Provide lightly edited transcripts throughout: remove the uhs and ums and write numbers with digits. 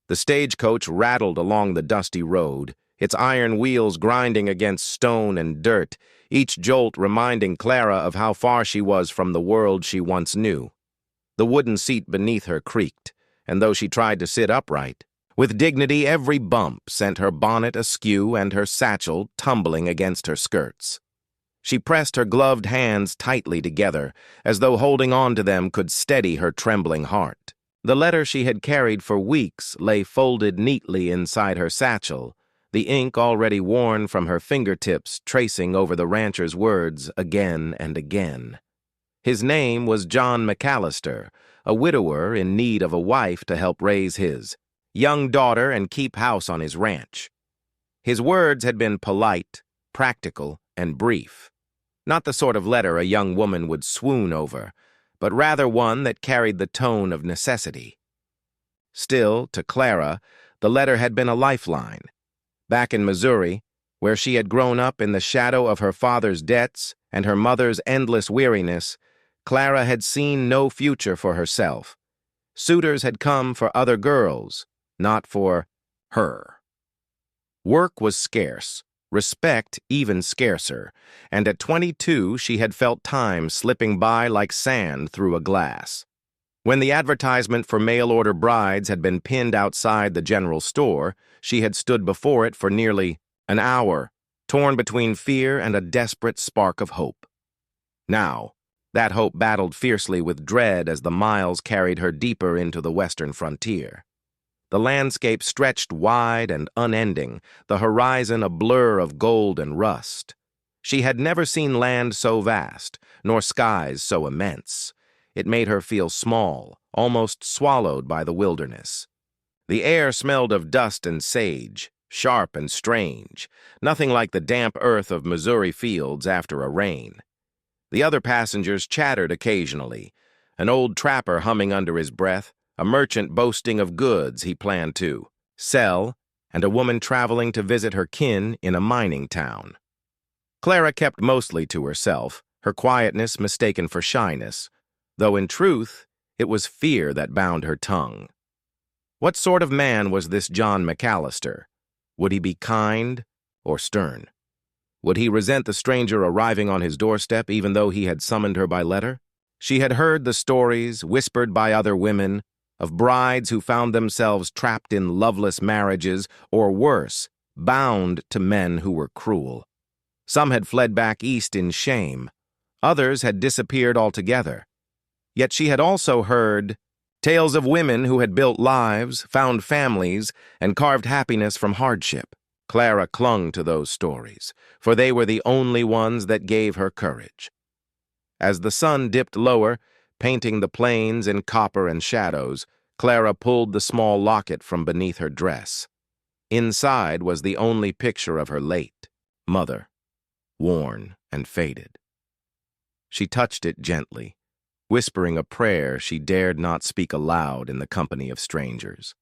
The stagecoach rattled along the dusty road, its iron wheels grinding against stone and dirt, each jolt reminding Clara of how far she was from the world she once knew. The wooden seat beneath her creaked, and though she tried to sit upright, with dignity every bump sent her bonnet askew and her satchel tumbling against her skirts. She pressed her gloved hands tightly together, as though holding on to them could steady her trembling heart. The letter she had carried for weeks lay folded neatly inside her satchel, the ink already worn from her fingertips tracing over the rancher's words again and again. His name was John McAllister, a widower in need of a wife to help raise his young daughter and keep house on his ranch. His words had been polite, practical, and brief. Not the sort of letter a young woman would swoon over, but rather one that carried the tone of necessity. Still, to Clara, the letter had been a lifeline. Back in Missouri, where she had grown up in the shadow of her father's debts and her mother's endless weariness, Clara had seen no future for herself. Suitors had come for other girls, not for her. Work was scarce, respect even scarcer, and at 22 she had felt time slipping by like sand through a glass. When the advertisement for mail-order brides had been pinned outside the general store, she had stood before it for nearly an hour, torn between fear and a desperate spark of hope. Now, that hope battled fiercely with dread as the miles carried her deeper into the western frontier. The landscape stretched wide and unending, the horizon a blur of gold and rust. She had never seen land so vast, nor skies so immense. It made her feel small, almost swallowed by the wilderness. The air smelled of dust and sage, sharp and strange, nothing like the damp earth of Missouri fields after a rain. The other passengers chattered occasionally, an old trapper humming under his breath, a merchant boasting of goods he planned to sell, and a woman traveling to visit her kin in a mining town. Clara kept mostly to herself, her quietness mistaken for shyness, though in truth it was fear that bound her tongue. What sort of man was this John McAllister? Would he be kind or stern? Would he resent the stranger arriving on his doorstep even though he had summoned her by letter? She had heard the stories, whispered by other women, of brides who found themselves trapped in loveless marriages, or worse, bound to men who were cruel. Some had fled back east in shame. Others had disappeared altogether. Yet she had also heard tales of women who had built lives, found families, and carved happiness from hardship. Clara clung to those stories, for they were the only ones that gave her courage. As the sun dipped lower, painting the plains in copper and shadows, Clara pulled the small locket from beneath her dress. Inside was the only picture of her late mother, worn and faded. She touched it gently, whispering a prayer she dared not speak aloud in the company of strangers.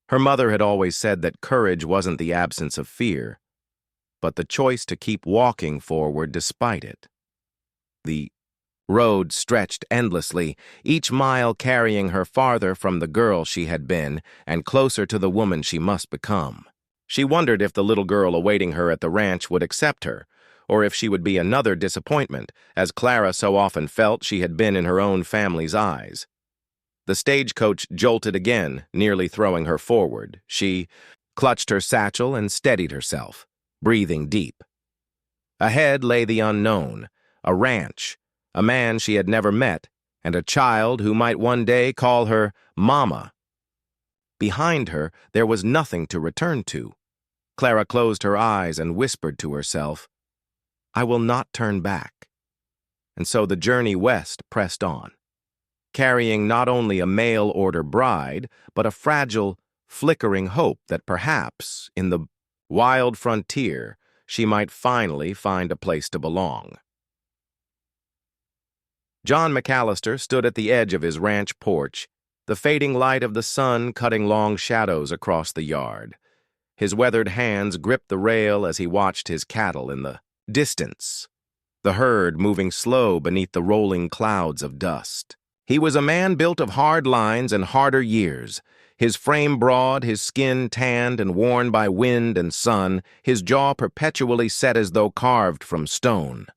Her mother had always said that courage wasn't the absence of fear, but the choice to keep walking forward despite it. The road stretched endlessly, each mile carrying her farther from the girl she had been and closer to the woman she must become. She wondered if the little girl awaiting her at the ranch would accept her, or if she would be another disappointment, as Clara so often felt she had been in her own family's eyes. The stagecoach jolted again, nearly throwing her forward. She clutched her satchel and steadied herself, breathing deep. Ahead lay the unknown, a ranch, a man she had never met, and a child who might one day call her Mama. Behind her, there was nothing to return to. Clara closed her eyes and whispered to herself, "I will not turn back." And so the journey west pressed on, carrying not only a mail-order bride, but a fragile, flickering hope that perhaps, in the wild frontier, she might finally find a place to belong. John McAllister stood at the edge of his ranch porch, the fading light of the sun cutting long shadows across the yard. His weathered hands gripped the rail as he watched his cattle in the distance, the herd moving slow beneath the rolling clouds of dust. He was a man built of hard lines and harder years, His frame broad, his skin tanned and worn by wind and sun, his jaw perpetually set as though carved from stone.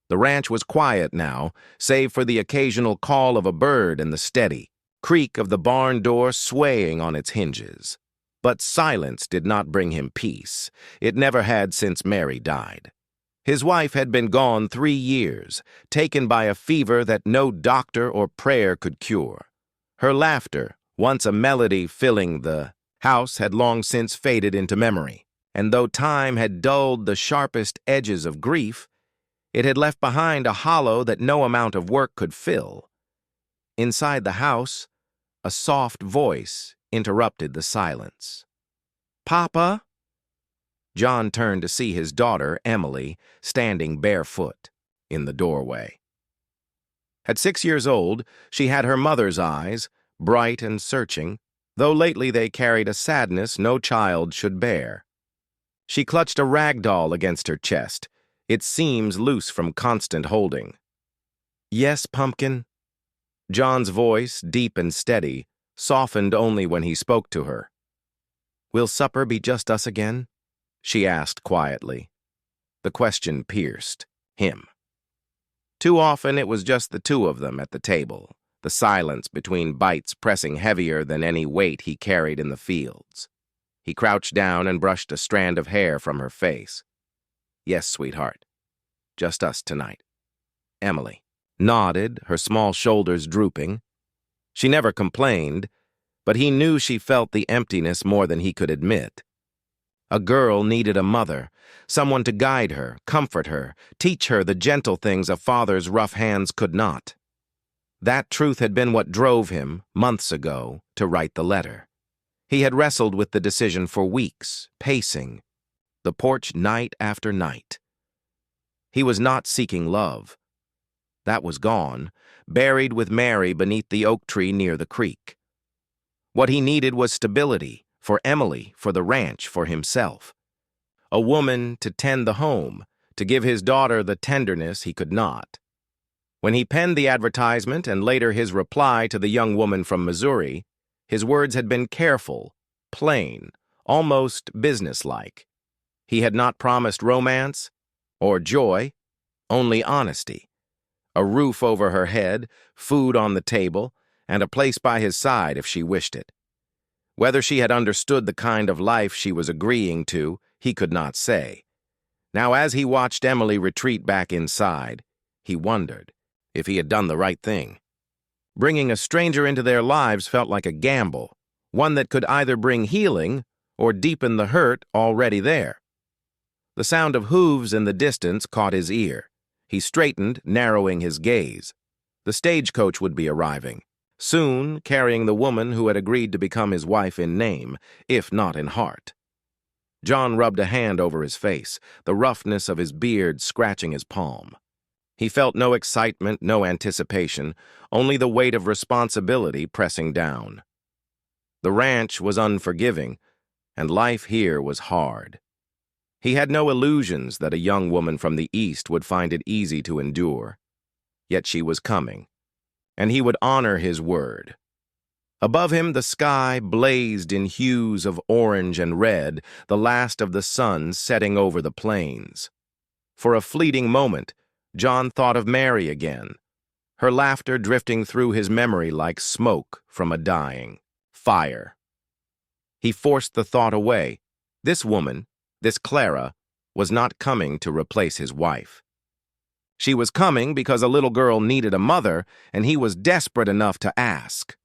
The ranch was quiet now, save for the occasional call of a bird and the steady creak of the barn door swaying on its hinges. But silence did not bring him peace. It never had since Mary died. His wife had been gone 3 years, taken by a fever that no doctor or prayer could cure. Her laughter, once a melody filling the house, had long since faded into memory, and though time had dulled the sharpest edges of grief, it had left behind a hollow that no amount of work could fill. Inside the house, a soft voice interrupted the silence. "Papa?" John turned to see his daughter, Emily, standing barefoot in the doorway. At 6 years old, she had her mother's eyes, bright and searching, though lately they carried a sadness no child should bear. She clutched a rag doll against her chest, its seams loose from constant holding. "Yes, Pumpkin?" John's voice, deep and steady, softened only when he spoke to her. "Will supper be just us again?" she asked quietly. The question pierced him. Too often it was just the two of them at the table, the silence between bites pressing heavier than any weight he carried in the fields. He crouched down and brushed a strand of hair from her face. "Yes, sweetheart. Just us tonight." Emily nodded, her small shoulders drooping. She never complained, but he knew she felt the emptiness more than he could admit. A girl needed a mother, someone to guide her, comfort her, teach her the gentle things a father's rough hands could not. That truth had been what drove him, months ago, to write the letter. He had wrestled with the decision for weeks, pacing the porch night after night. He was not seeking love. That was gone, buried with Mary beneath the oak tree near the creek. What he needed was stability, for Emily, for the ranch, for himself. A woman to tend the home, to give his daughter the tenderness he could not. When he penned the advertisement and later his reply to the young woman from Missouri, his words had been careful, plain, almost businesslike. He had not promised romance or joy, only honesty. A roof over her head, food on the table, and a place by his side if she wished it. Whether she had understood the kind of life she was agreeing to, he could not say. Now, as he watched Emily retreat back inside, he wondered if he had done the right thing. Bringing a stranger into their lives felt like a gamble, one that could either bring healing or deepen the hurt already there. The sound of hooves in the distance caught his ear. He straightened, narrowing his gaze. The stagecoach would be arriving, soon carrying the woman who had agreed to become his wife in name, if not in heart. John rubbed a hand over his face, the roughness of his beard scratching his palm. He felt no excitement, no anticipation, only the weight of responsibility pressing down. The ranch was unforgiving, and life here was hard. He had no illusions that a young woman from the East would find it easy to endure. Yet she was coming, and he would honor his word. Above him, the sky blazed in hues of orange and red, the last of the sun setting over the plains. For a fleeting moment, John thought of Mary again, her laughter drifting through his memory like smoke from a dying fire. He forced the thought away. This woman, this Clara, was not coming to replace his wife. She was coming because a little girl needed a mother, and he was desperate enough to ask.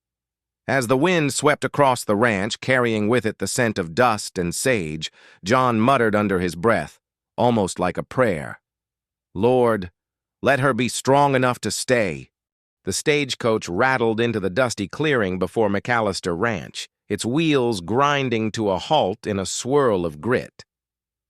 As the wind swept across the ranch, carrying with it the scent of dust and sage, John muttered under his breath, almost like a prayer, "Lord, let her be strong enough to stay." The stagecoach rattled into the dusty clearing before McAllister Ranch, its wheels grinding to a halt in a swirl of grit.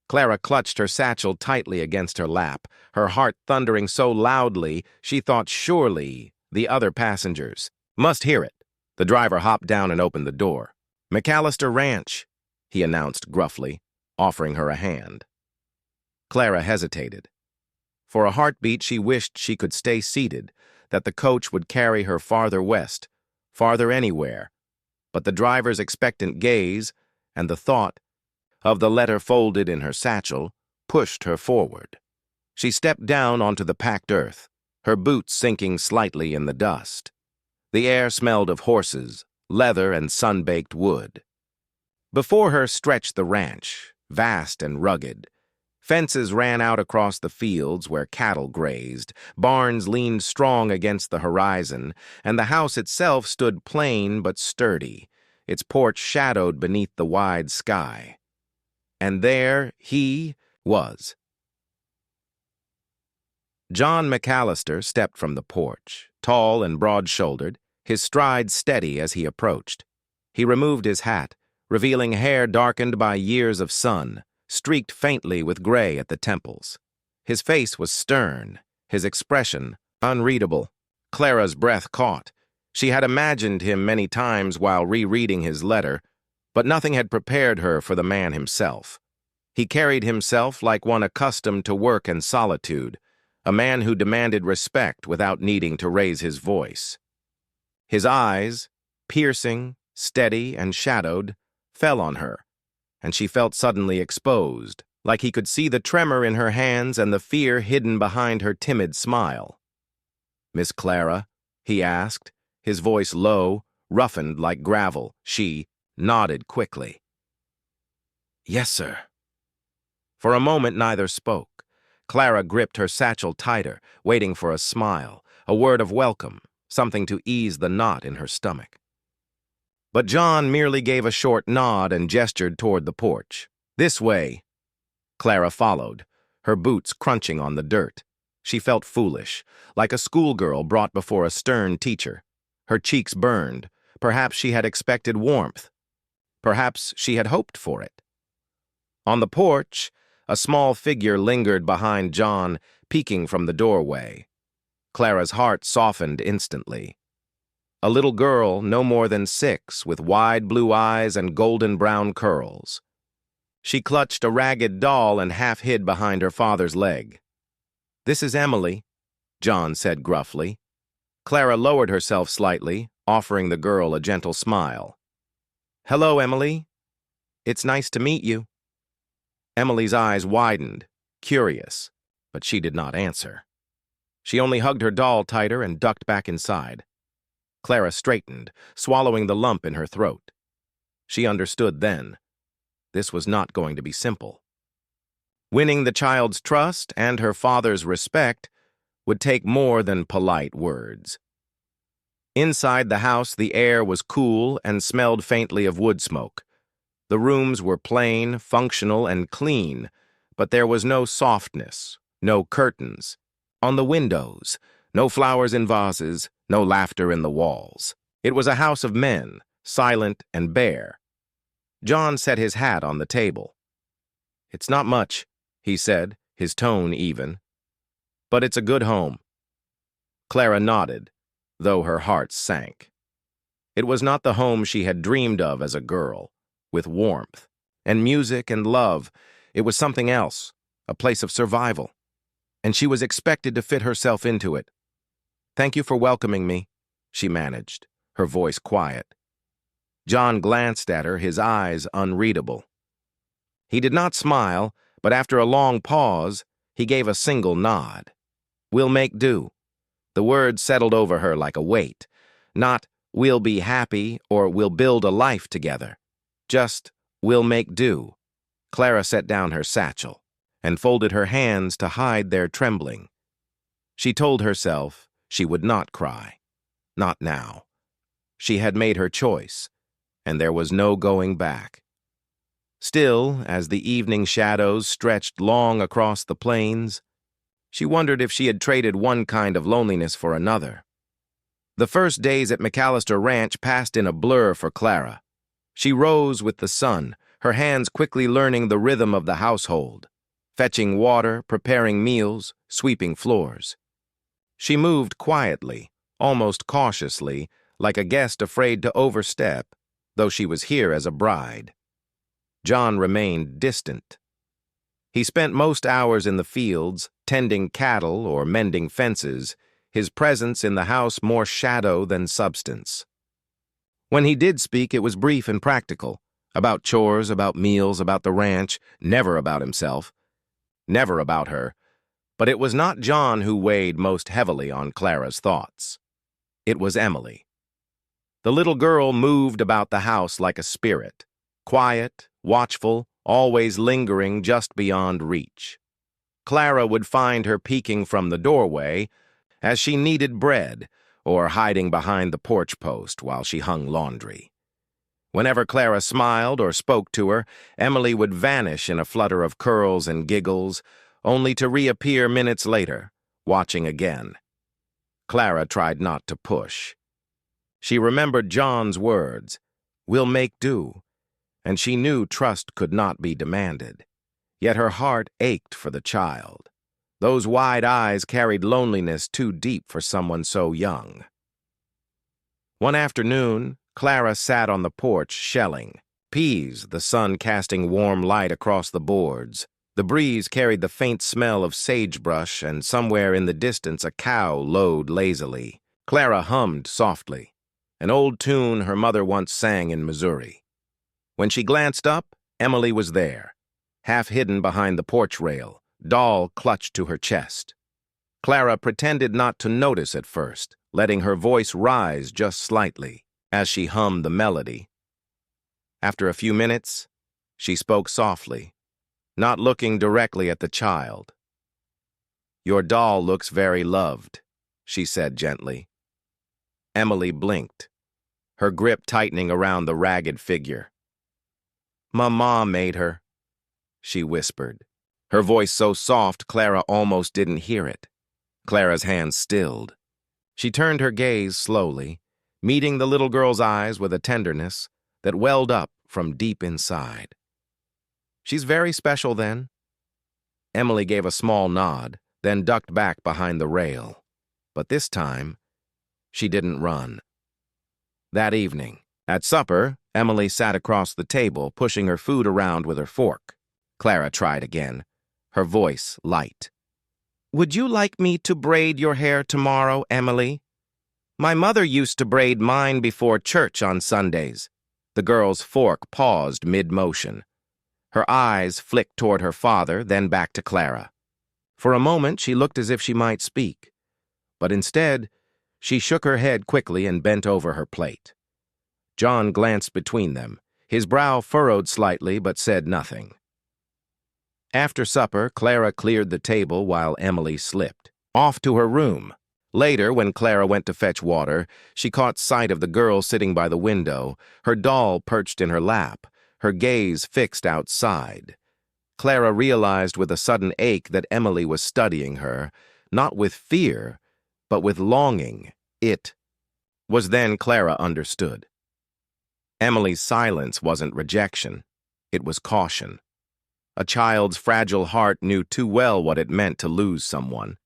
Clara clutched her satchel tightly against her lap, her heart thundering so loudly she thought surely the other passengers must hear it. The driver hopped down and opened the door. "McAllister Ranch," he announced gruffly, offering her a hand. Clara hesitated. For a heartbeat, she wished she could stay seated, that the coach would carry her farther west, farther anywhere, but the driver's expectant gaze and the thought of the letter folded in her satchel pushed her forward. She stepped down onto the packed earth, her boots sinking slightly in the dust. The air smelled of horses, leather, and sun-baked wood. Before her stretched the ranch, vast and rugged. Fences ran out across the fields where cattle grazed, barns leaned strong against the horizon, and the house itself stood plain but sturdy, its porch shadowed beneath the wide sky. And there he was. John McAllister stepped from the porch, tall and broad-shouldered, his stride steady as he approached. He removed his hat, revealing hair darkened by years of sun, streaked faintly with gray at the temples. His face was stern, his expression unreadable. Clara's breath caught. She had imagined him many times while rereading his letter, but nothing had prepared her for the man himself. He carried himself like one accustomed to work and solitude, a man who demanded respect without needing to raise his voice. His eyes, piercing, steady, and shadowed, fell on her, and she felt suddenly exposed, like he could see the tremor in her hands and the fear hidden behind her timid smile. "Miss Clara?" he asked, his voice low, roughened like gravel. She nodded quickly. "Yes, sir." For a moment neither spoke. Clara gripped her satchel tighter, waiting for a smile, a word of welcome, something to ease the knot in her stomach. But John merely gave a short nod and gestured toward the porch. "This way." Clara followed, her boots crunching on the dirt. She felt foolish, like a schoolgirl brought before a stern teacher. Her cheeks burned. Perhaps she had expected warmth. Perhaps she had hoped for it. On the porch, a small figure lingered behind John, peeking from the doorway. Clara's heart softened instantly. A little girl, no more than 6, with wide blue eyes and golden brown curls. She clutched a ragged doll and half hid behind her father's leg. "This is Emily," John said gruffly. Clara lowered herself slightly, offering the girl a gentle smile. "Hello, Emily. It's nice to meet you." Emily's eyes widened, curious, but she did not answer. She only hugged her doll tighter and ducked back inside. Clara straightened, swallowing the lump in her throat. She understood then. This was not going to be simple. Winning the child's trust and her father's respect would take more than polite words. Inside the house, the air was cool and smelled faintly of wood smoke. The rooms were plain, functional, and clean, but there was no softness, no curtains. On the windows, no flowers in vases, no laughter in the walls. It was a house of men, silent and bare. John set his hat on the table. "It's not much," he said, his tone even. "But it's a good home." Clara nodded, though her heart sank. It was not the home she had dreamed of as a girl, with warmth and music and love. It was something else, a place of survival, and she was expected to fit herself into it. "Thank you for welcoming me," she managed, her voice quiet. John glanced at her, his eyes unreadable. He did not smile, but after a long pause, he gave a single nod. "We'll make do." The word settled over her like a weight. Not, "we'll be happy" or "we'll build a life together." Just, "we'll make do." Clara set down her satchel and folded her hands to hide their trembling. She told herself she would not cry. Not now. She had made her choice, and there was no going back. Still, as the evening shadows stretched long across the plains, she wondered if she had traded one kind of loneliness for another. The first days at McAllister Ranch passed in a blur for Clara. She rose with the sun, her hands quickly learning the rhythm of the household, fetching water, preparing meals, sweeping floors. She moved quietly, almost cautiously, like a guest afraid to overstep, though she was here as a bride. John remained distant. He spent most hours in the fields, tending cattle or mending fences, his presence in the house more shadow than substance. When he did speak, it was brief and practical. About chores, about meals, about the ranch, never about himself. Never about her. But it was not John who weighed most heavily on Clara's thoughts. It was Emily. The little girl moved about the house like a spirit, quiet, watchful, always lingering just beyond reach. Clara would find her peeking from the doorway as she kneaded bread or hiding behind the porch post while she hung laundry. Whenever Clara smiled or spoke to her, Emily would vanish in a flutter of curls and giggles, only to reappear minutes later, watching again. Clara tried not to push. She remembered John's words, "We'll make do," and she knew trust could not be demanded. Yet her heart ached for the child. Those wide eyes carried loneliness too deep for someone so young. One afternoon, Clara sat on the porch shelling peas, the sun casting warm light across the boards. The breeze carried the faint smell of sagebrush, and somewhere in the distance a cow lowed lazily. Clara hummed softly, an old tune her mother once sang in Missouri. When she glanced up, Emily was there, half hidden behind the porch rail, doll clutched to her chest. Clara pretended not to notice at first, letting her voice rise just slightly as she hummed the melody. After a few minutes, she spoke softly, not looking directly at the child. "Your doll looks very loved," she said gently. Emily blinked, her grip tightening around the ragged figure. "Mama made her," she whispered, her voice so soft Clara almost didn't hear it. Clara's hands stilled. She turned her gaze slowly, meeting the little girl's eyes with a tenderness that welled up from deep inside. "She's very special, then?" Emily gave a small nod, then ducked back behind the rail. But this time, she didn't run. That evening, at supper, Emily sat across the table, pushing her food around with her fork. Clara tried again, her voice light. "Would you like me to braid your hair tomorrow, Emily? My mother used to braid mine before church on Sundays." The girl's fork paused mid-motion. Her eyes flicked toward her father, then back to Clara. For a moment, she looked as if she might speak, but instead, she shook her head quickly and bent over her plate. John glanced between them, his brow furrowed slightly but said nothing. After supper, Clara cleared the table while Emily slipped off to her room. Later, when Clara went to fetch water, she caught sight of the girl sitting by the window, her doll perched in her lap, her gaze fixed outside. Clara realized with a sudden ache that Emily was studying her, not with fear, but with longing. It was then Clara understood. Emily's silence wasn't rejection, it was caution. A child's fragile heart knew too well what it meant to lose someone,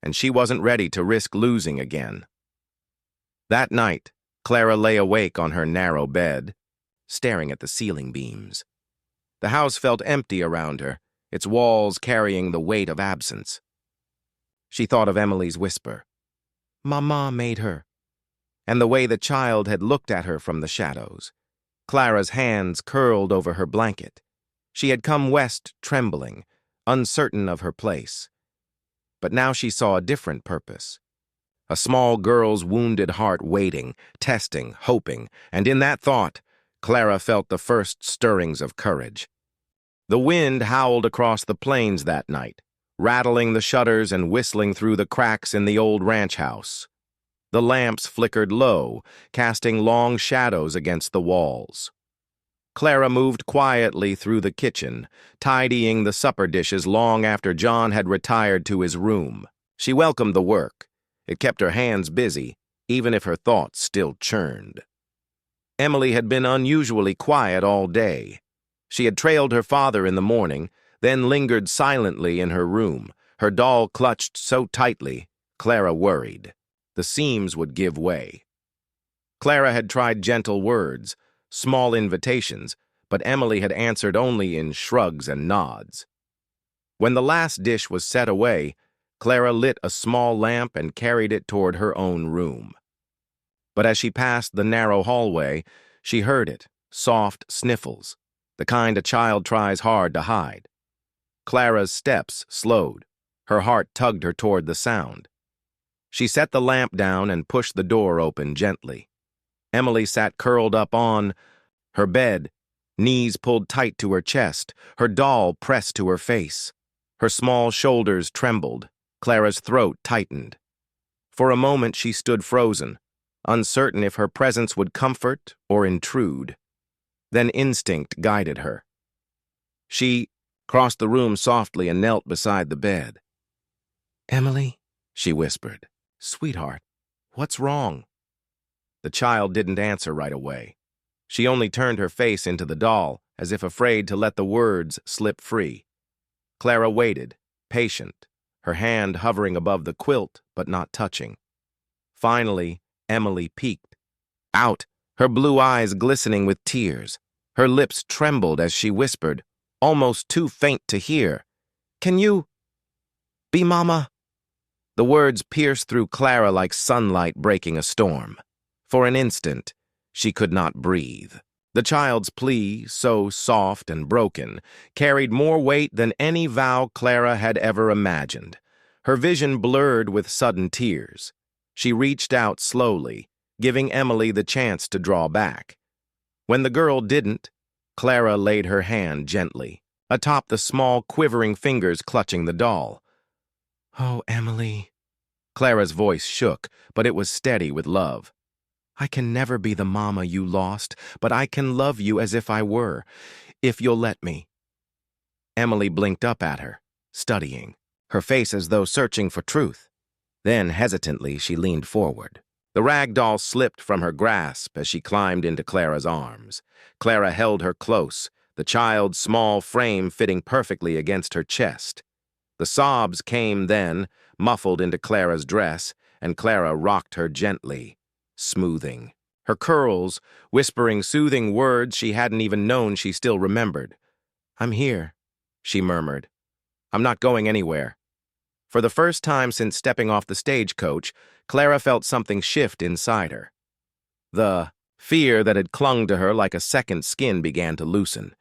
and she wasn't ready to risk losing again. That night, Clara lay awake on her narrow bed, staring at the ceiling beams. The house felt empty around her, its walls carrying the weight of absence. She thought of Emily's whisper, "Mama made her," and the way the child had looked at her from the shadows. Clara's hands curled over her blanket. She had come west trembling, uncertain of her place. But now she saw a different purpose. A small girl's wounded heart waiting, testing, hoping, and in that thought, Clara felt the first stirrings of courage. The wind howled across the plains that night, rattling the shutters and whistling through the cracks in the old ranch house. The lamps flickered low, casting long shadows against the walls. Clara moved quietly through the kitchen, tidying the supper dishes long after John had retired to his room. She welcomed the work. It kept her hands busy, even if her thoughts still churned. Emily had been unusually quiet all day. She had trailed her father in the morning, then lingered silently in her room, her doll clutched so tightly, Clara worried. The seams would give way. Clara had tried gentle words, small invitations, but Emily had answered only in shrugs and nods. When the last dish was set away, Clara lit a small lamp and carried it toward her own room. But as she passed the narrow hallway, she heard it, soft sniffles, the kind a child tries hard to hide. Clara's steps slowed. Her heart tugged her toward the sound. She set the lamp down and pushed the door open gently. Emily sat curled up on her bed, knees pulled tight to her chest, her doll pressed to her face. Her small shoulders trembled. Clara's throat tightened. For a moment she stood frozen, uncertain if her presence would comfort or intrude. Then instinct guided her. She crossed the room softly and knelt beside the bed. "Emily," she whispered. "Sweetheart, what's wrong?" The child didn't answer right away. She only turned her face into the doll, as if afraid to let the words slip free. Clara waited, patient, her hand hovering above the quilt but not touching. Finally, Emily peeked out, her blue eyes glistening with tears. Her lips trembled as she whispered, almost too faint to hear, "Can you be Mama?" The words pierced through Clara like sunlight breaking a storm. For an instant, she could not breathe. The child's plea, so soft and broken, carried more weight than any vow Clara had ever imagined. Her vision blurred with sudden tears. She reached out slowly, giving Emily the chance to draw back. When the girl didn't, Clara laid her hand gently, atop the small, quivering fingers clutching the doll. "Oh, Emily." Clara's voice shook, but it was steady with love. "I can never be the mama you lost, but I can love you as if I were, if you'll let me." Emily blinked up at her, studying, her face as though searching for truth. Then, hesitantly, she leaned forward. The rag doll slipped from her grasp as she climbed into Clara's arms. Clara held her close, the child's small frame fitting perfectly against her chest. The sobs came then, muffled into Clara's dress, and Clara rocked her gently, smoothing. Her curls, whispering soothing words she hadn't even known she still remembered. "I'm here," she murmured. "I'm not going anywhere." For the first time since stepping off the stagecoach, Clara felt something shift inside her. The fear that had clung to her like a second skin began to loosen.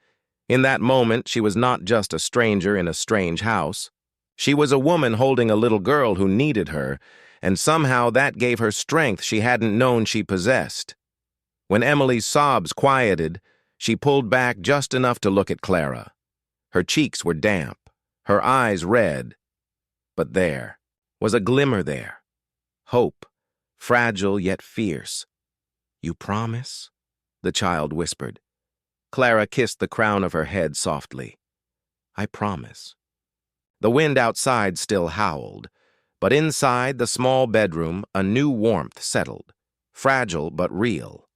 In that moment, she was not just a stranger in a strange house. She was a woman holding a little girl who needed her, and somehow that gave her strength she hadn't known she possessed. When Emily's sobs quieted, she pulled back just enough to look at Clara. Her cheeks were damp, her eyes red, but there was a glimmer there. Hope, fragile yet fierce. "You promise?" the child whispered. Clara kissed the crown of her head softly. "I promise." The wind outside still howled, but inside the small bedroom a new warmth settled, fragile but real.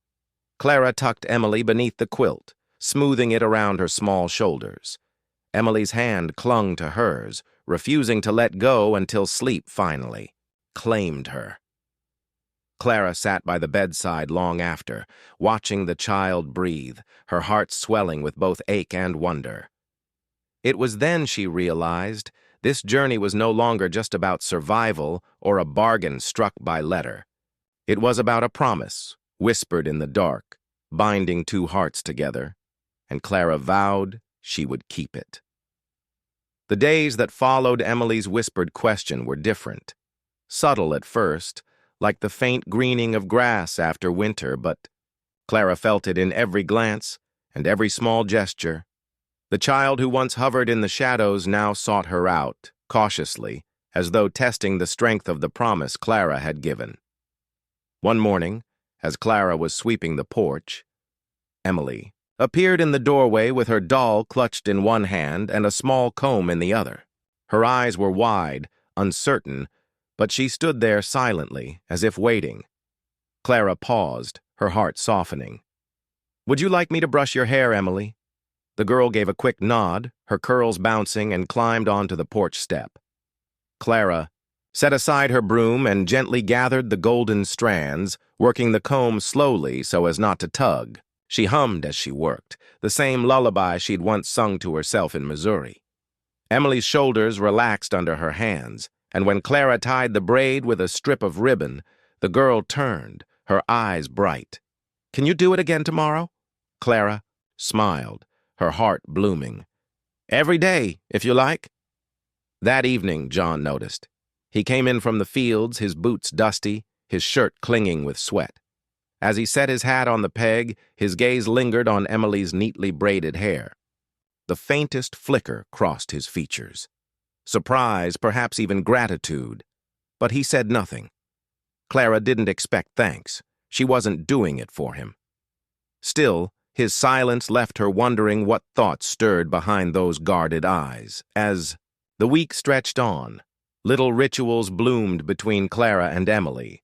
Clara tucked Emily beneath the quilt, smoothing it around her small shoulders. Emily's hand clung to hers, refusing to let go until sleep finally claimed her. Clara sat by the bedside long after, watching the child breathe, her heart swelling with both ache and wonder. It was then she realized this journey was no longer just about survival or a bargain struck by letter. It was about a promise, whispered in the dark, binding two hearts together, and Clara vowed she would keep it. The days that followed Emily's whispered question were different. Subtle at first, like the faint greening of grass after winter, but Clara felt it in every glance and every small gesture. The child who once hovered in the shadows now sought her out, cautiously, as though testing the strength of the promise Clara had given. One morning, as Clara was sweeping the porch, Emily appeared in the doorway with her doll clutched in one hand and a small comb in the other. Her eyes were wide, uncertain, but she stood there silently, as if waiting. Clara paused, her heart softening. "Would you like me to brush your hair, Emily?" The girl gave a quick nod, her curls bouncing, and climbed onto the porch step. Clara set aside her broom and gently gathered the golden strands, working the comb slowly so as not to tug. She hummed as she worked, the same lullaby she'd once sung to herself in Missouri. Emily's shoulders relaxed under her hands, and when Clara tied the braid with a strip of ribbon, the girl turned, her eyes bright. "Can you do it again tomorrow?" Clara smiled, her heart blooming. "Every day, if you like." That evening, John noticed. He came in from the fields, his boots dusty, his shirt clinging with sweat. As he set his hat on the peg, his gaze lingered on Emily's neatly braided hair. The faintest flicker crossed his features. Surprise, perhaps even gratitude. But he said nothing. Clara didn't expect thanks. She wasn't doing it for him. Still, his silence left her wondering what thoughts stirred behind those guarded eyes. As the week stretched on, little rituals bloomed between Clara and Emily.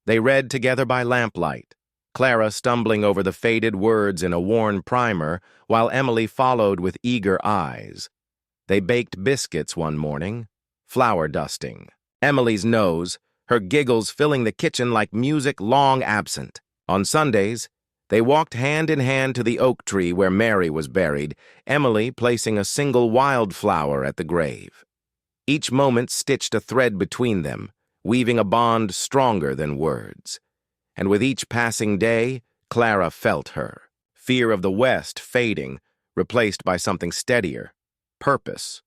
They read together by lamplight, Clara stumbling over the faded words in a worn primer, while Emily followed with eager eyes. They baked biscuits one morning, flour dusting. Emily's nose, her giggles filling the kitchen like music long absent. On Sundays, they walked hand in hand to the oak tree where Mary was buried, Emily placing a single wildflower at the grave. Each moment stitched a thread between them, weaving a bond stronger than words. And with each passing day, Clara felt her, fear of the West fading, replaced by something steadier, purpose.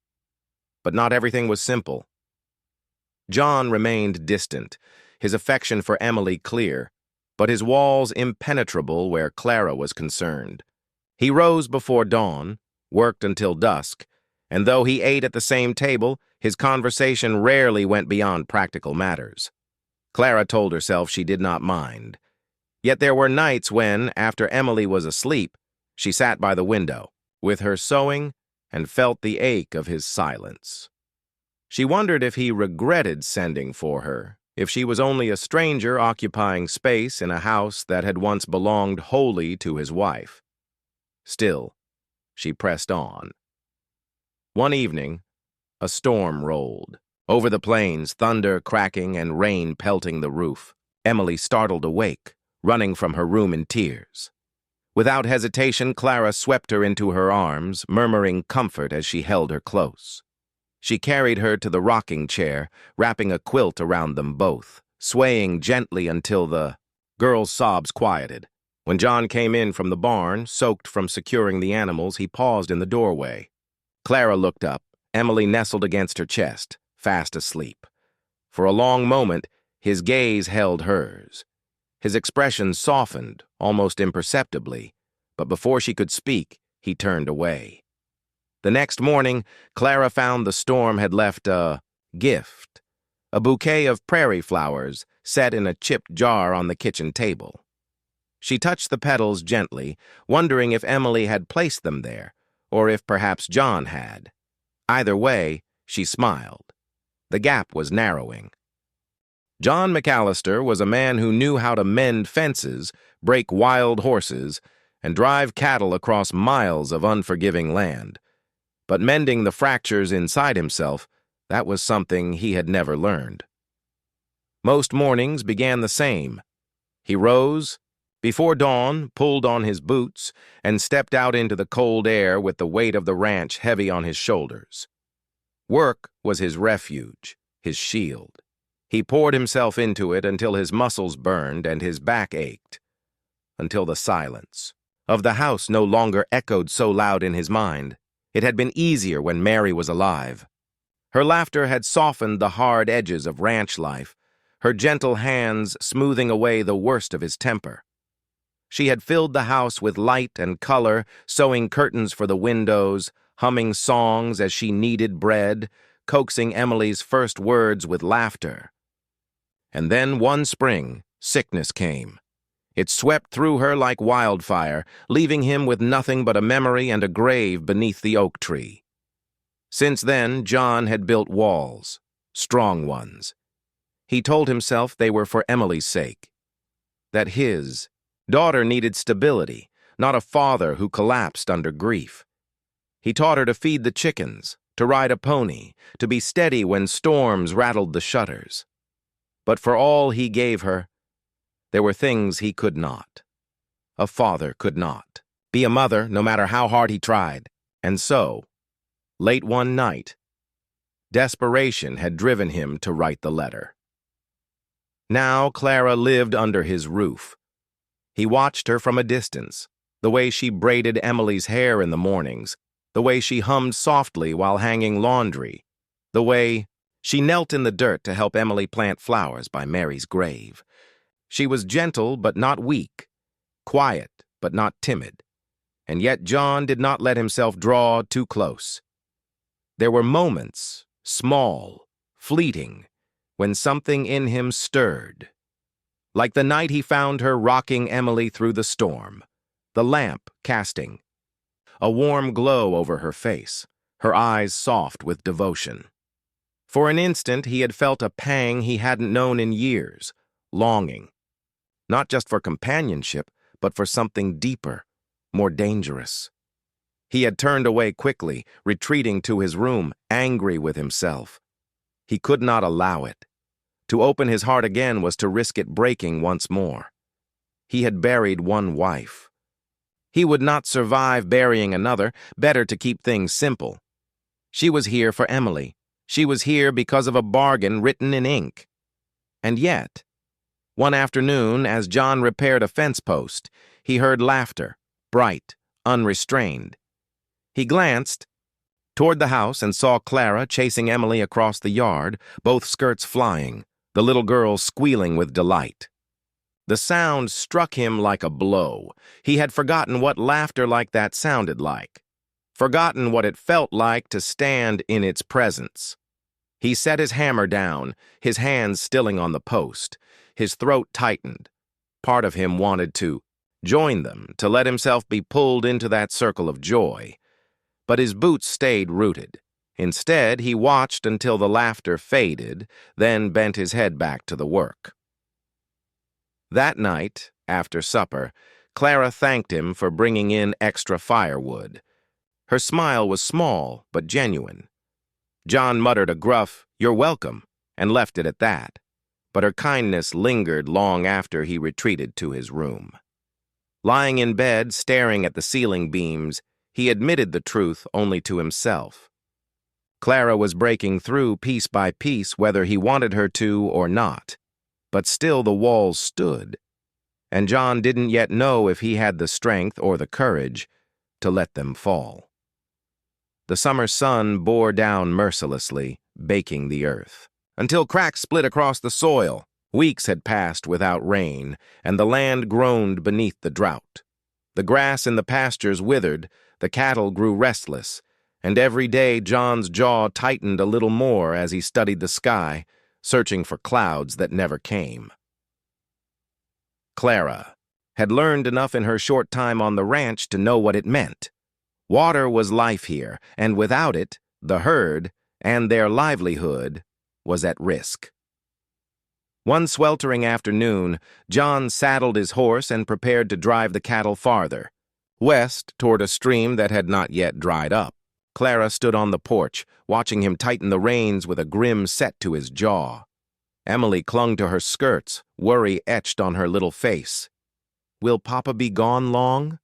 But not everything was simple. John remained distant, his affection for Emily clear, but his walls impenetrable where Clara was concerned. He rose before dawn, worked until dusk, and though he ate at the same table, his conversation rarely went beyond practical matters. Clara told herself she did not mind. Yet there were nights when, after Emily was asleep, she sat by the window, with her sewing, and felt the ache of his silence. She wondered if he regretted sending for her, if she was only a stranger occupying space in a house that had once belonged wholly to his wife. Still, she pressed on. One evening, a storm rolled. Over the plains, thunder cracking and rain pelting the roof. Emily startled awake, running from her room in tears. Without hesitation, Clara swept her into her arms, murmuring comfort as she held her close. She carried her to the rocking chair, wrapping a quilt around them both, swaying gently until the girl's sobs quieted. When John came in from the barn, soaked from securing the animals, he paused in the doorway. Clara looked up, Emily nestled against her chest, fast asleep. For a long moment, his gaze held hers. His expression softened, almost imperceptibly, but before she could speak, he turned away. The next morning, Clara found the storm had left a gift, a bouquet of prairie flowers set in a chipped jar on the kitchen table. She touched the petals gently, wondering if Emily had placed them there, or if perhaps John had. Either way, she smiled. The gap was narrowing. John McAllister was a man who knew how to mend fences, break wild horses, and drive cattle across miles of unforgiving land. But mending the fractures inside himself, that was something he had never learned. Most mornings began the same. He rose, before dawn, pulled on his boots, and stepped out into the cold air with the weight of the ranch heavy on his shoulders. Work was his refuge, his shield. He poured himself into it until his muscles burned and his back ached, until the silence of the house no longer echoed so loud in his mind. It had been easier when Mary was alive. Her laughter had softened the hard edges of ranch life, her gentle hands smoothing away the worst of his temper. She had filled the house with light and color, sewing curtains for the windows, humming songs as she kneaded bread, coaxing Emily's first words with laughter. And then one spring, sickness came. It swept through her like wildfire, leaving him with nothing but a memory and a grave beneath the oak tree. Since then, John had built walls, strong ones. He told himself they were for Emily's sake, that his daughter needed stability, not a father who collapsed under grief. He taught her to feed the chickens, to ride a pony, to be steady when storms rattled the shutters. But for all he gave her, there were things he could not. A father could not be a mother, no matter how hard he tried. And so, late one night, desperation had driven him to write the letter. Now Clara lived under his roof. He watched her from a distance, the way she braided Emily's hair in the mornings, the way she hummed softly while hanging laundry, the way she knelt in the dirt to help Emily plant flowers by Mary's grave. She was gentle but not weak, quiet but not timid, and yet John did not let himself draw too close. There were moments, small, fleeting, when something in him stirred. Like the night he found her rocking Emily through the storm, the lamp casting a warm glow over her face, her eyes soft with devotion. For an instant he had felt a pang he hadn't known in years, longing, not just for companionship, but for something deeper, more dangerous. He had turned away quickly, retreating to his room, angry with himself. He could not allow it. To open his heart again was to risk it breaking once more. He had buried one wife. He would not survive burying another, better to keep things simple. She was here for Emily. She was here because of a bargain written in ink. And yet, one afternoon, as John repaired a fence post, he heard laughter, bright, unrestrained. He glanced toward the house and saw Clara chasing Emily across the yard, both skirts flying, the little girl squealing with delight. The sound struck him like a blow. He had forgotten what laughter like that sounded like, forgotten what it felt like to stand in its presence. He set his hammer down, his hands stilling on the post. His throat tightened. Part of him wanted to join them, to let himself be pulled into that circle of joy. But his boots stayed rooted. Instead, he watched until the laughter faded, then bent his head back to the work. That night, after supper, Clara thanked him for bringing in extra firewood. Her smile was small but genuine. John muttered a gruff, "You're welcome," and left it at that. But her kindness lingered long after he retreated to his room. Lying in bed, staring at the ceiling beams, he admitted the truth only to himself. Clara was breaking through piece by piece whether he wanted her to or not. But still the walls stood, and John didn't yet know if he had the strength or the courage to let them fall. The summer sun bore down mercilessly, baking the earth, until cracks split across the soil. Weeks had passed without rain, and the land groaned beneath the drought. The grass in the pastures withered, the cattle grew restless, and every day John's jaw tightened a little more as he studied the sky, searching for clouds that never came. Clara had learned enough in her short time on the ranch to know what it meant. Water was life here, and without it, the herd and their livelihood was at risk. One sweltering afternoon, John saddled his horse and prepared to drive the cattle farther, west toward a stream that had not yet dried up. Clara stood on the porch, watching him tighten the reins with a grim set to his jaw. Emily clung to her skirts, worry etched on her little face. "Will Papa be gone long?"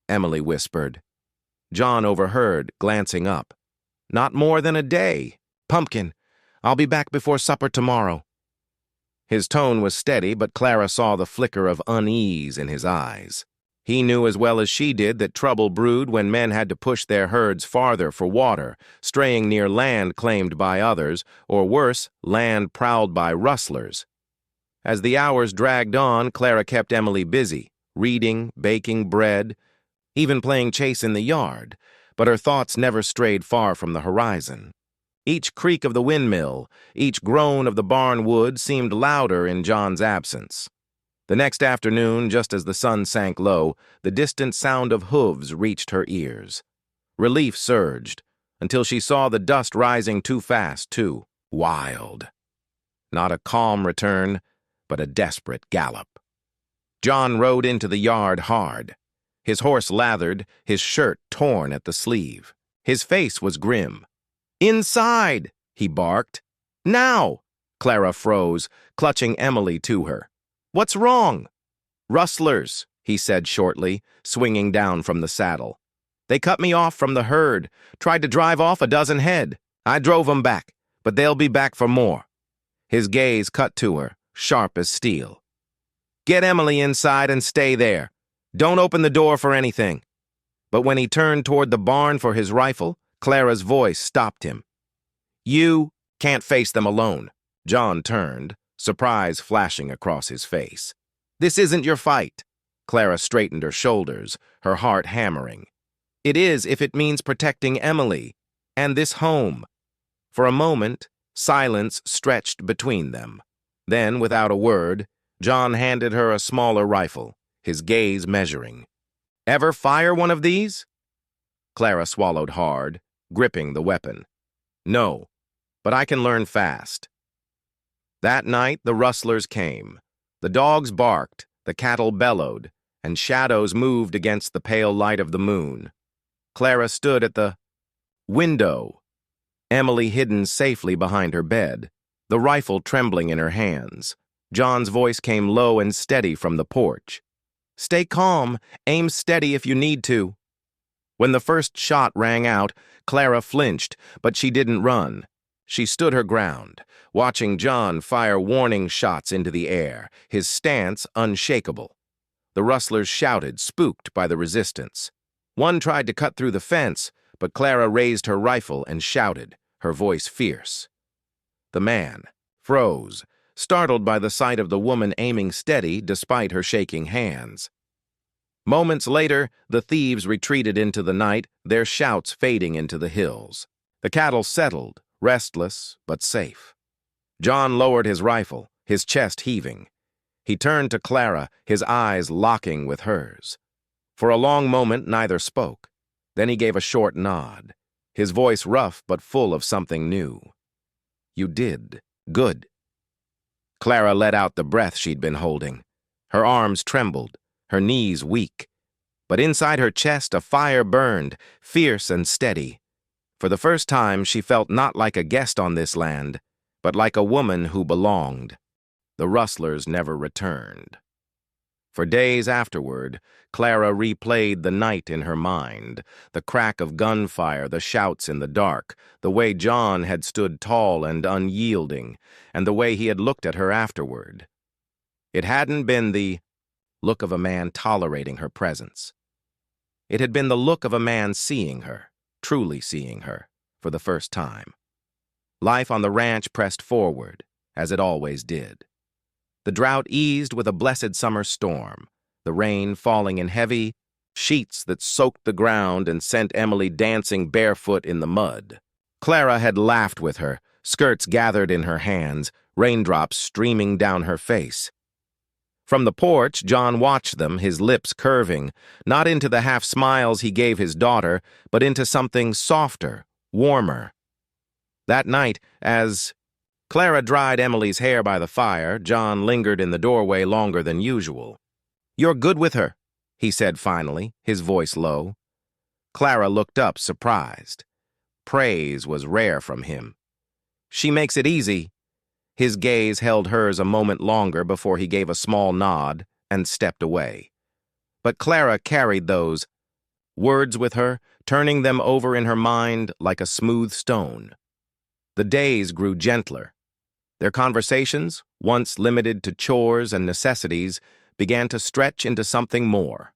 Emily whispered. John overheard, glancing up. "Not more than a day. Pumpkin, I'll be back before supper tomorrow." His tone was steady, but Clara saw the flicker of unease in his eyes. He knew as well as she did that trouble brewed when men had to push their herds farther for water, straying near land claimed by others, or worse, land prowled by rustlers. As the hours dragged on, Clara kept Emily busy, reading, baking bread, even playing chase in the yard, but her thoughts never strayed far from the horizon. Each creak of the windmill, each groan of the barn wood seemed louder in John's absence. The next afternoon, just as the sun sank low, the distant sound of hooves reached her ears. Relief surged, until she saw the dust rising too fast, too wild. Not a calm return, but a desperate gallop. John rode into the yard hard. His horse lathered, his shirt torn at the sleeve. His face was grim. "Inside!" he barked. "Now!" Clara froze, clutching Emily to her. "What's wrong?" "Rustlers," he said shortly, swinging down from the saddle. "They cut me off from the herd, tried to drive off a dozen head. I drove 'em back, but they'll be back for more." His gaze cut to her, sharp as steel. "Get Emily inside and stay there. Don't open the door for anything." But when he turned toward the barn for his rifle, Clara's voice stopped him. "You can't face them alone." John turned, surprise flashing across his face. "This isn't your fight." Clara straightened her shoulders, her heart hammering. "It is if it means protecting Emily and this home." For a moment, silence stretched between them. Then, without a word, John handed her a smaller rifle, his gaze measuring. "Ever fire one of these?" Clara swallowed hard, gripping the weapon. "No, but I can learn fast." That night, the rustlers came. The dogs barked, the cattle bellowed, and shadows moved against the pale light of the moon. Clara stood at the window, Emily hidden safely behind her bed, the rifle trembling in her hands. John's voice came low and steady from the porch. "Stay calm, aim steady if you need to." When the first shot rang out, Clara flinched, but she didn't run. She stood her ground, watching John fire warning shots into the air, his stance unshakable. The rustlers shouted, spooked by the resistance. One tried to cut through the fence, but Clara raised her rifle and shouted, her voice fierce. The man froze, startled by the sight of the woman aiming steady despite her shaking hands. Moments later, the thieves retreated into the night, their shouts fading into the hills. The cattle settled, restless but safe. John lowered his rifle, his chest heaving. He turned to Clara, his eyes locking with hers. For a long moment, neither spoke. Then he gave a short nod, his voice rough but full of something new. "You did. Good." Clara let out the breath she'd been holding. Her arms trembled, her knees weak. But inside her chest a fire burned, fierce and steady. For the first time she felt not like a guest on this land, but like a woman who belonged. The rustlers never returned. For days afterward, Clara replayed the night in her mind, the crack of gunfire, the shouts in the dark, the way John had stood tall and unyielding, and the way he had looked at her afterward. It hadn't been the look of a man tolerating her presence. It had been the look of a man seeing her, truly seeing her, for the first time. Life on the ranch pressed forward, as it always did. The drought eased with a blessed summer storm, the rain falling in heavy sheets that soaked the ground and sent Emily dancing barefoot in the mud. Clara had laughed with her, skirts gathered in her hands, raindrops streaming down her face. From the porch, John watched them, his lips curving, not into the half-smiles he gave his daughter, but into something softer, warmer. That night, as Clara dried Emily's hair by the fire, John lingered in the doorway longer than usual. "You're good with her," he said finally, his voice low. Clara looked up, surprised. Praise was rare from him. "She makes it easy." His gaze held hers a moment longer before he gave a small nod and stepped away. But Clara carried those words with her, turning them over in her mind like a smooth stone. The days grew gentler. Their conversations, once limited to chores and necessities, began to stretch into something more.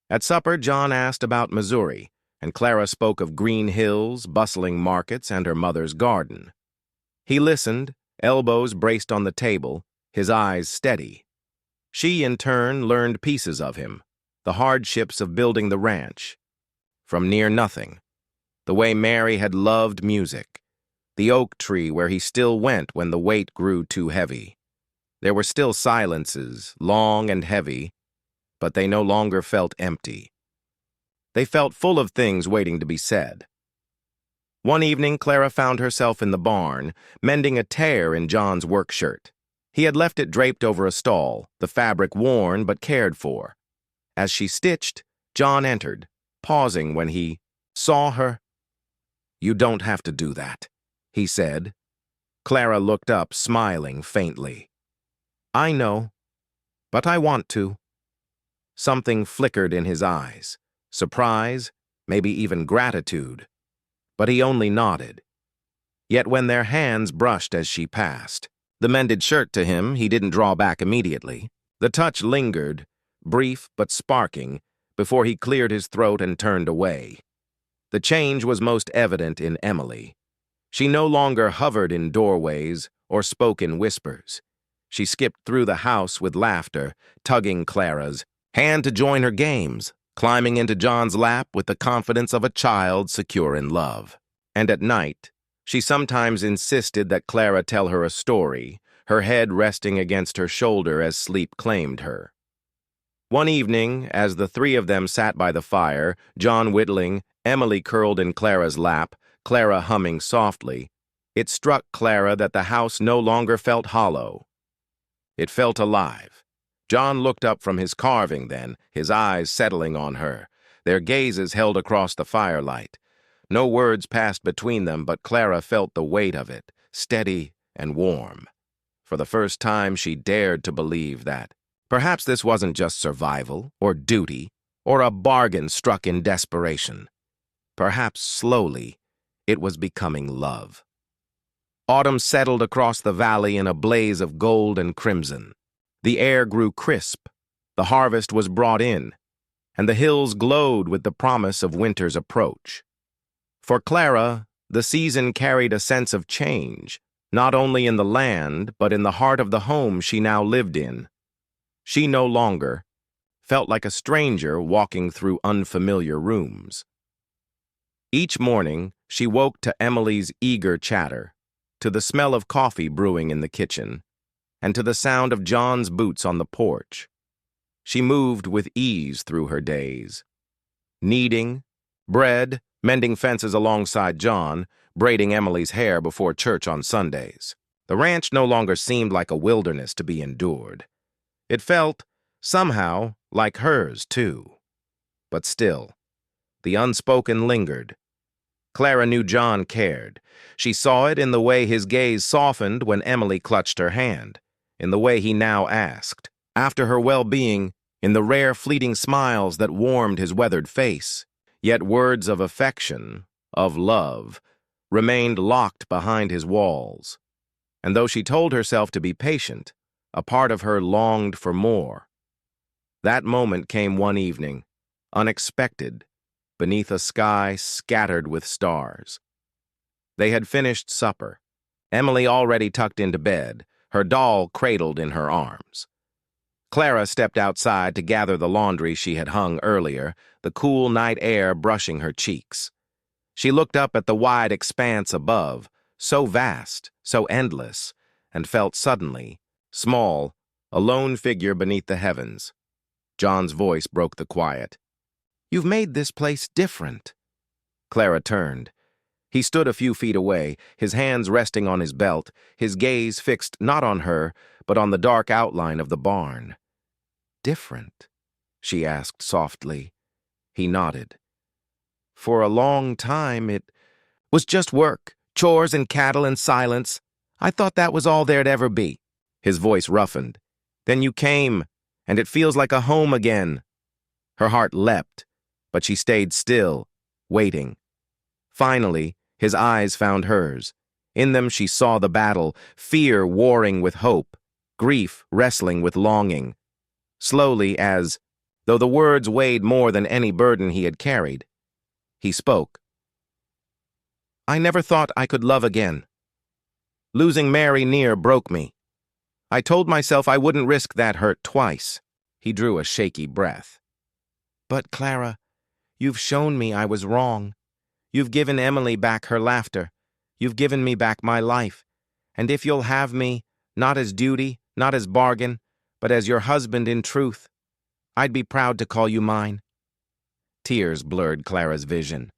At supper, John asked about Missouri, and Clara spoke of green hills, bustling markets, and her mother's garden. He listened, elbows braced on the table, his eyes steady. She, in turn, learned pieces of him, the hardships of building the ranch. From near nothing, the way Mary had loved music, the oak tree where he still went when the weight grew too heavy. There were still silences, long and heavy, but they no longer felt empty. They felt full of things waiting to be said. One evening, Clara found herself in the barn, mending a tear in John's work shirt. He had left it draped over a stall, the fabric worn but cared for. As she stitched, John entered, pausing when he saw her. "You don't have to do that," he said. Clara looked up, smiling faintly. "I know, but I want to." Something flickered in his eyes, surprise, maybe even gratitude. But he only nodded. Yet when their hands brushed as she passed, The mended shirt to him, he didn't draw back immediately. The touch lingered, brief but sparking, before he cleared his throat and turned away. The change was most evident in Emily. She no longer hovered in doorways or spoke in whispers. She skipped through the house with laughter, tugging Clara's hand to join her games, climbing into John's lap with the confidence of a child secure in love. And at night, she sometimes insisted that Clara tell her a story, her head resting against her shoulder as sleep claimed her. One evening, as the three of them sat by the fire, John whittling, Emily curled in Clara's lap, Clara humming softly, it struck Clara that the house no longer felt hollow. It felt alive. John looked up from his carving then, his eyes settling on her, their gazes held across the firelight. No words passed between them, but Clara felt the weight of it, steady and warm. For the first time, she dared to believe that perhaps this wasn't just survival or duty or a bargain struck in desperation. Perhaps slowly, it was becoming love. Autumn settled across the valley in a blaze of gold and crimson. The air grew crisp, the harvest was brought in, and the hills glowed with the promise of winter's approach. For Clara, the season carried a sense of change, not only in the land, but in the heart of the home she now lived in. She no longer felt like a stranger walking through unfamiliar rooms. Each morning, she woke to Emily's eager chatter, to the smell of coffee brewing in the kitchen, and to the sound of John's boots on the porch. She moved with ease through her days, kneading, bread, mending fences alongside John, braiding Emily's hair before church on Sundays. The ranch no longer seemed like a wilderness to be endured. It felt, somehow, like hers, too. But still, the unspoken lingered. Clara knew John cared. She saw it in the way his gaze softened when Emily clutched her hand, in the way he now asked, after her well-being, in the rare fleeting smiles that warmed his weathered face. Yet words of affection, of love, remained locked behind his walls. And though she told herself to be patient, a part of her longed for more. That moment came one evening, unexpected, beneath a sky scattered with stars. They had finished supper, Emily already tucked into bed, her doll cradled in her arms. Clara stepped outside to gather the laundry she had hung earlier, the cool night air brushing her cheeks. She looked up at the wide expanse above, so vast, so endless, and felt suddenly small, a lone figure beneath the heavens. John's voice broke the quiet. "You've made this place different." Clara turned. He stood a few feet away, his hands resting on his belt, his gaze fixed not on her, but on the dark outline of the barn. "Different?" she asked softly. He nodded. "For a long time, it was just work, chores and cattle and silence. I thought that was all there'd ever be." His voice roughened. "Then you came, and it feels like a home again." Her heart leapt, but she stayed still, waiting. Finally, his eyes found hers. In them she saw the battle, fear warring with hope, grief wrestling with longing. Slowly, though the words weighed more than any burden he had carried, he spoke. "I never thought I could love again. Losing Mary near broke me. I told myself I wouldn't risk that hurt twice." He drew a shaky breath. "But, Clara, you've shown me I was wrong. You've given Emily back her laughter. You've given me back my life. And if you'll have me, not as duty, not as bargain, but as your husband in truth, I'd be proud to call you mine." Tears blurred Clara's vision.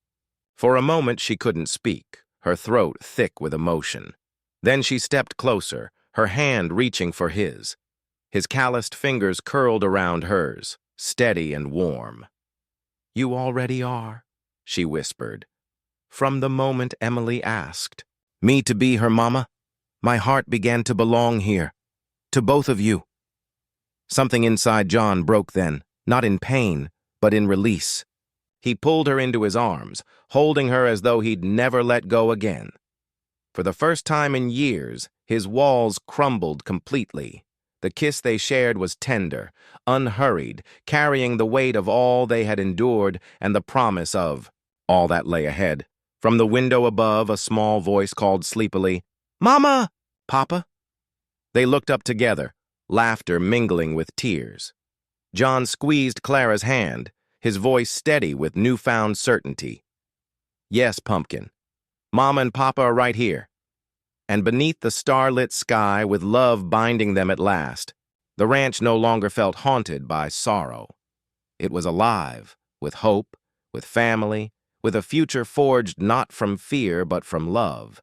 For a moment she couldn't speak, her throat thick with emotion. Then she stepped closer, her hand reaching for his. His calloused fingers curled around hers, steady and warm. "You already are," she whispered. "From the moment Emily asked me to be her mama, my heart began to belong here, to both of you." Something inside John broke then, not in pain, but in release. He pulled her into his arms, holding her as though he'd never let go again. For the first time in years, His walls crumbled completely. The kiss they shared was tender, unhurried, carrying the weight of all they had endured and the promise of all that lay ahead. From the window above, a small voice called sleepily, "Mama! Papa?" They looked up together, laughter mingling with tears. John squeezed Clara's hand, his voice steady with newfound certainty. "Yes, Pumpkin. Mama and Papa are right here." And beneath the starlit sky, with love binding them at last, the ranch no longer felt haunted by sorrow. It was alive, with hope, with family, with a future forged not from fear but from love.